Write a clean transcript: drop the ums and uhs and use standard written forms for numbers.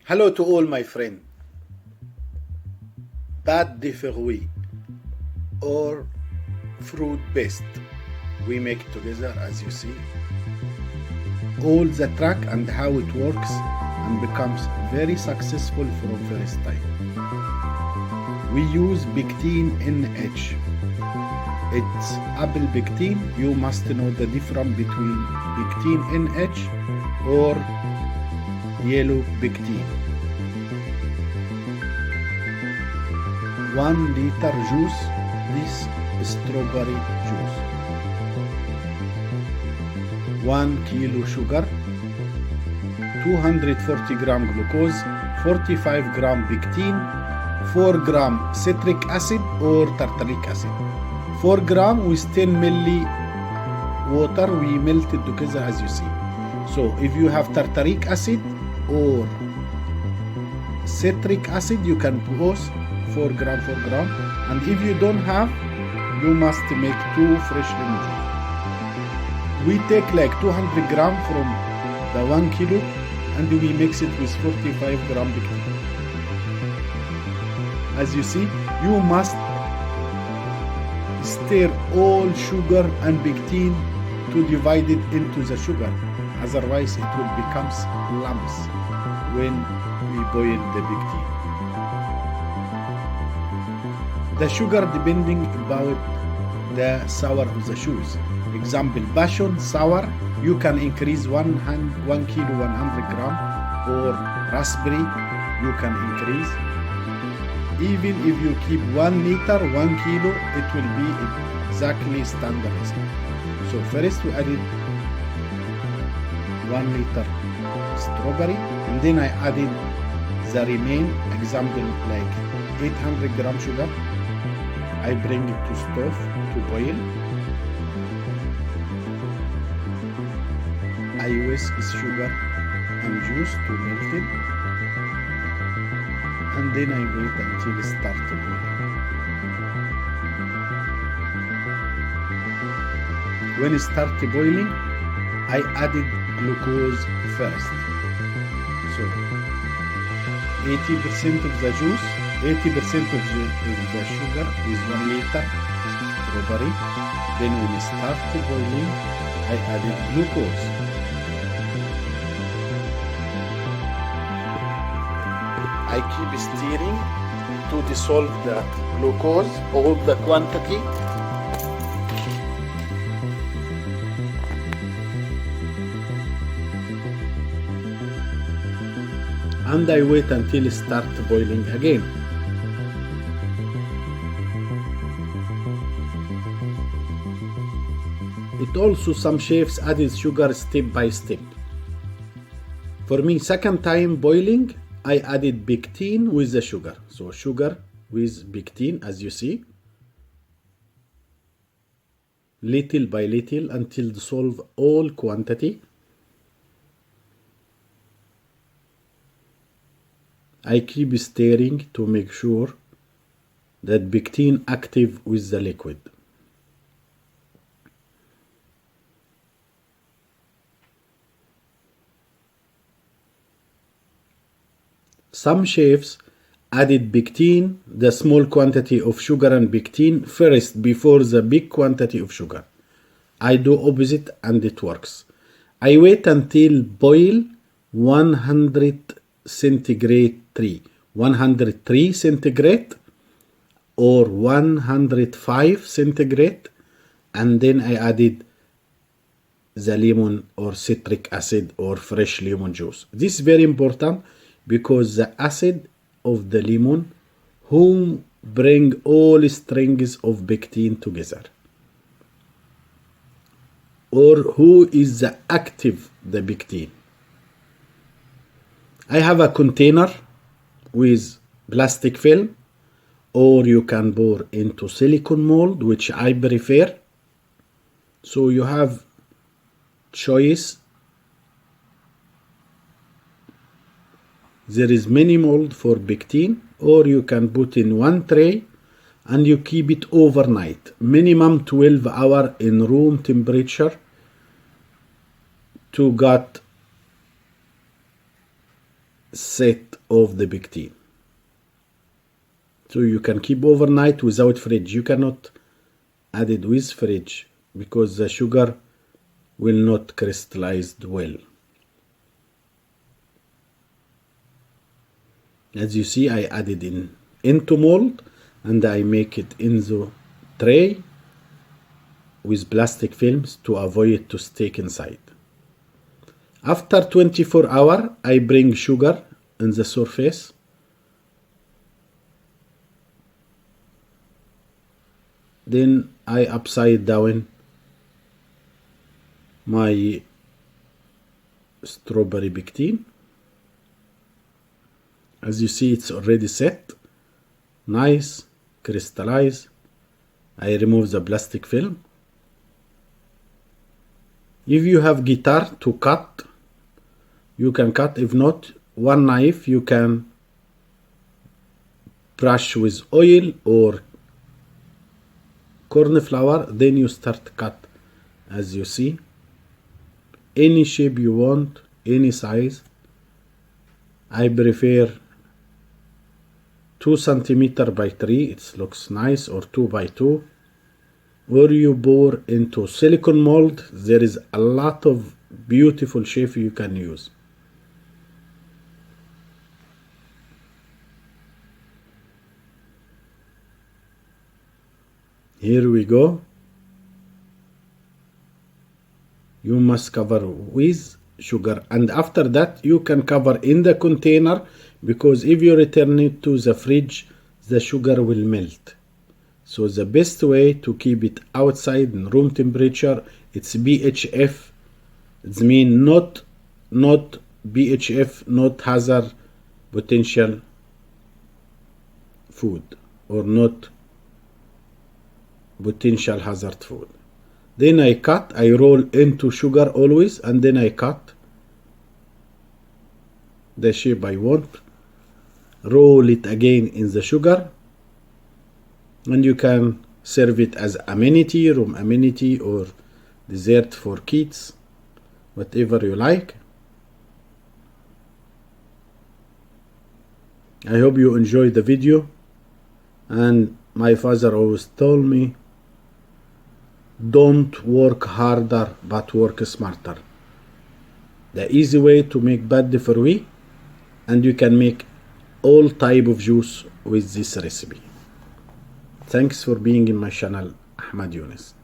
Hello to all my friends. Pate de fruits or fruit paste. We make it together as you see. All the track and how it works and becomes very successful from first time. We use pectin NH. It's apple pectin. You must know the difference between pectin NH or yellow pectin. 1 liter juice, this strawberry juice. 1 kilo sugar, 240 gram glucose, 45 gram pectin, 4 gram citric acid or tartaric acid. 4 gram with 10 milli water we melted together as you see. So if you have tartaric acid or citric acid, you can put 4 gram, and if you don't have, you must make 2 fresh lemon juice. We take like 200 gram from the 1 kilo and we mix it with 45 gram pectin. As you see, you must stir all sugar and pectin to divide it into the sugar, otherwise it will become lumps when we boil the pectin. The sugar depending about the sour of the shoes. Example, passion sour, you can increase 1 kilo 100 gram, or raspberry you can increase. Even if you keep 1 liter 1 kilo, it will be exactly standard. So first we added 1 liter strawberry, and then I added the remain, example like 800 gram sugar. I bring it to stove to boil. I whisk sugar and juice to melt it, and then I wait until it starts boiling. When it starts boiling, I added glucose first. So 80% of the juice, 80% of the sugar with 1 liter strawberry. Then when it started boiling, I added glucose. I keep stirring to dissolve the glucose, all the quantity. And I wait until it starts boiling again. It also some chefs added sugar step by step. For me, second time boiling, I added pectin with the sugar. So sugar with pectin, as you see, little by little until dissolve all quantity. I keep stirring to make sure that pectin active with the liquid. Some chefs added pectin, the small quantity of sugar and pectin first before the big quantity of sugar. I do opposite and it works. I wait until boil 103 centigrade or 105 centigrade, and then I added the lemon or citric acid or fresh lemon juice. This is very important because the acid of the lemon whom bring all strings of pectin together, or who is the active the pectin. I have a container with plastic film, or you can pour into silicone mold, which I prefer. So you have choice. There is many mold for pectin, or you can put in one tray and you keep it overnight, minimum 12 hours in room temperature to get set of the pectin. So you can keep overnight without fridge. You cannot add it with fridge because the sugar will not crystallize well. As you see, I added into mold and I make it in the tray with plastic films to avoid it to stick inside. After 24 hours, I bring sugar in the surface. Then I upside down my strawberry pectin. As you see, it's already set, nice, crystallized. I remove the plastic film. If you have guitar to cut, you can cut. If not, one knife you can brush with oil or corn flour, then you start cut. As you see, any shape you want, any size. I prefer 2 centimeter by 3, it looks nice, or 2 by 2. Or you pour into silicone mold. There is a lot of beautiful shape you can use. Here we go. You must cover with sugar, and after that you can cover in the container, because if you return it to the fridge, the sugar will melt. So the best way to keep it outside in room temperature, it's BHF. It means not BHF, not hazard potential food, or not potential hazard food. Then I cut, I roll into sugar always, and then I cut the shape I want, roll it again in the sugar, and you can serve it as amenity, room amenity, or dessert for kids, whatever you like. I hope you enjoyed the video, and my father always told me, don't work harder but work smarter. The easy way to make pate for we, and you can make all type of juice with this recipe. Thanks for being in my channel, Ahmad Yunus.